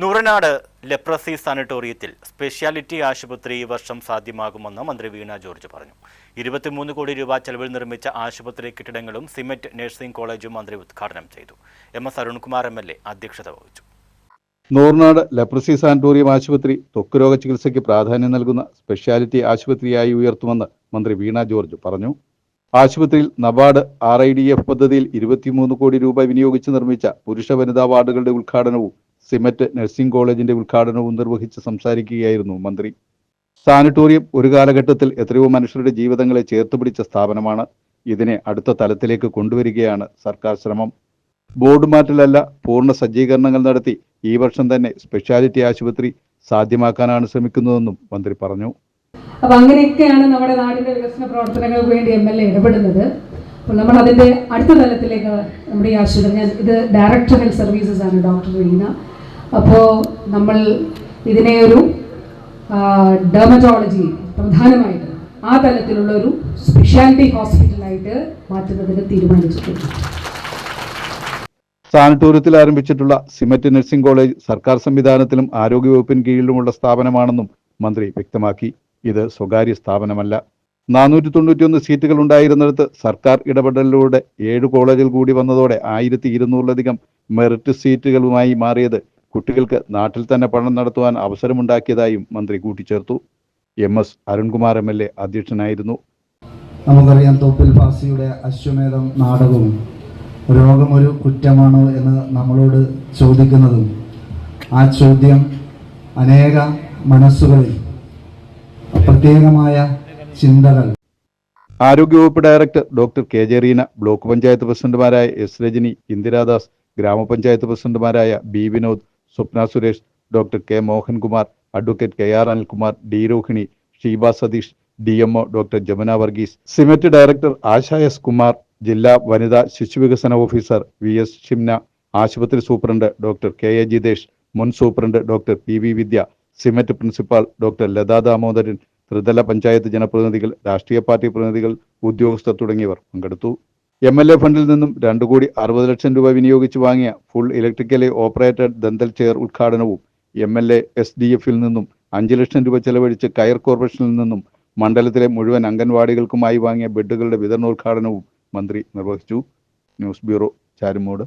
Nooranad leprosy സാനിറ്റോറിയത്തിൽ speciality ആശുപത്രി ഈ വർഷം സാധ്യമാകുമെന്ന് മന്ത്രി വീണ ജോർജ് പറഞ്ഞു. 23 കോടി രൂപ ചെലവിൽ നിർമ്മിച്ച ആശുപത്രി കെട്ടിടങ്ങളും സിമറ്റ് നഴ്സിംഗ് കോളേജും മന്ത്രി ഉദ്ഘാടനം ചെയ്തു. MS അരുൺകുമാർ MLA അധ്യക്ഷത വഹിച്ചു. നൂറനാട് ലെപ്രസി സാനിറ്റോറിയം ആശുപത്രി ത്വക്ക് രോഗ ചികിത്സയ്ക്ക് പ്രാധാന്യം നൽകുന്ന സ്പെഷ്യാലിറ്റി ആശുപത്രിയായി ഉയർത്തുമെന്ന് മന്ത്രി വീണ ജോർജ് പറഞ്ഞു. ആശുപത്രിയിൽ നബാർഡ് RIDF പദ്ധതിയിൽ 23 കോടി രൂപ വിനിയോഗിച്ച് നിർമ്മിച്ച പുരുഷ വനിതാ വാർഡുകളുടെ ഉദ്ഘാടനവും സിമറ്റ് നഴ്സിംഗ് കോളേജിന്റെ ഉദ്ഘാടനവും നിർവഹിച്ച് സംസാരിക്കുകയായിരുന്നു മന്ത്രി. സാനിറ്റോറിയം ഒരു കാലഘട്ടത്തിൽ എത്രയോ മനുഷ്യരുടെ ജീവിതങ്ങളെ ചേർത്തുപിടിച്ച സ്ഥാപനമാണ്. ഇതിനെ അടുത്ത തലത്തിലേക്ക് കൊണ്ടുവരികയാണ് സർക്കാർ ശ്രമം. ബോർഡ് മാറ്റലല്ല, പൂർണ്ണ സജ്ജീകരണങ്ങൾ നടത്തി ഈ വർഷം തന്നെ സ്പെഷ്യാലിറ്റി ആശുപത്രി സാധ്യമാക്കാനാണ് ശ്രമിക്കുന്നതെന്നും മന്ത്രി പറഞ്ഞു. അപ്പോൾ അങ്ങനെയൊക്കെയാണ് നമ്മുടെ നാടിന്റെ വികസന പ്രവർത്തനങ്ങൾക്ക് വേണ്ടി MLA ഇടപെടുന്നത്. അപ്പോൾ നമ്മൾ അതിന്റെ അടുത്ത തലത്തിലേക്ക് നമ്മുടെ ഈ ആശുപത്രി, ഇത് ഡയറക്ടർ ഹെൽത്ത് സർവീസസ് ആണ്, ഡോക്ടർ വീണ. അപ്പോൾ നമ്മൾ ഇതിനെ ഒരു ഡെർമറ്റോളജി പ്രധാനമായിട്ട് ആ തലത്തിലുള്ള ഒരു സ്പെഷ്യാലിറ്റി ഹോസ്പിറ്റലായിട്ട് മാറ്റുന്നതിന് തീരുമാനിച്ചിട്ടുണ്ട്. സാനിറ്റോറിയത്തിൽ ആരംഭിച്ചിട്ടുള്ള സിമറ്റ് നഴ്സിംഗ് കോളേജ് സർക്കാർ സംവിധാനത്തിലും ആരോഗ്യവകുപ്പിന് കീഴിലുമുള്ള സ്ഥാപനമാണെന്നും മന്ത്രി വ്യക്തമാക്കി. ഇത് സ്വകാര്യ സ്ഥാപനമല്ല. 491 സീറ്റുകൾ ഉണ്ടായിരുന്നിടത്ത് സർക്കാർ ഇടപെടലിലൂടെ 7 കോളേജുകൾ കൂടി വന്നതോടെ 1200-ലധികം മെറിറ്റ് സീറ്റുകളുമായി മാറിയത് കുട്ടികൾക്ക് നാട്ടിൽ തന്നെ പഠനം നടത്തുവാൻ അവസരമുണ്ടാക്കിയതായും മന്ത്രി കൂട്ടിച്ചേർത്തു. MS അരുൺകുമാർ MLA അധ്യക്ഷനായിരുന്നു. നമുക്കറിയാം, തോപ്പിൽ ഭാസിയുടെ അശ്വമേധം നാടകവും രോഗമൊരു കുറ്റമാണോ എന്ന് നമ്മളോട് ചോദിക്കുന്നതും ആ ചോദ്യം അനേക മനസ്സുകളിൽ പ്രത്യേകമായ ചിന്തകൾ. ആരോഗ്യവകുപ്പ് director doctor KJ Reena, block panchayat പ്രസിഡന്റുമാരായ S രജനി, ഇന്ദിരാദാസ്, ഗ്രാമപഞ്ചായത്ത് പ്രസിഡന്റുമാരായ B Vinod, Swapna Suresh, doctor K Mohankumar, advocate KR Anilkumar, D Rohini, Sheeba Satheesh, DMO doctor Jamuna Varghese, SIMET director Asha S Kumar, ജില്ലാ വനിതാ ശിശുവികസന ഓഫീസർ VS ഷിംന, ആശുപത്രി സൂപ്രണ്ട് ഡോക്ടർ KA ജിതേഷ്, മുൻ superintendent doctor PV Vidya, SIMET principal doctor Latha Damodaran, ത്രിതല പഞ്ചായത്ത് ജനപ്രതിനിധികൾ, രാഷ്ട്രീയ പാർട്ടി പ്രതിനിധികൾ, ഉദ്യോഗസ്ഥർ തുടങ്ങിയവർ പങ്കെടുത്തു. MLA ഫണ്ടിൽ നിന്നും 2,60,00,000 രൂപ വിനിയോഗിച്ച് വാങ്ങിയ full electrically operated dental chair ഉദ്ഘാടനവും MLA SDF-ൽ നിന്നും 5 ലക്ഷം രൂപ ചെലവഴിച്ച് കയർ കോർപ്പറേഷനിൽ നിന്നും മണ്ഡലത്തിലെ മുഴുവൻ അംഗൻവാടികൾക്കുമായി വാങ്ങിയ ബെഡുകളുടെ വിതരണോദ്ഘാടനവും മന്ത്രി നിർവഹിച്ചു. News bureau, Charummood.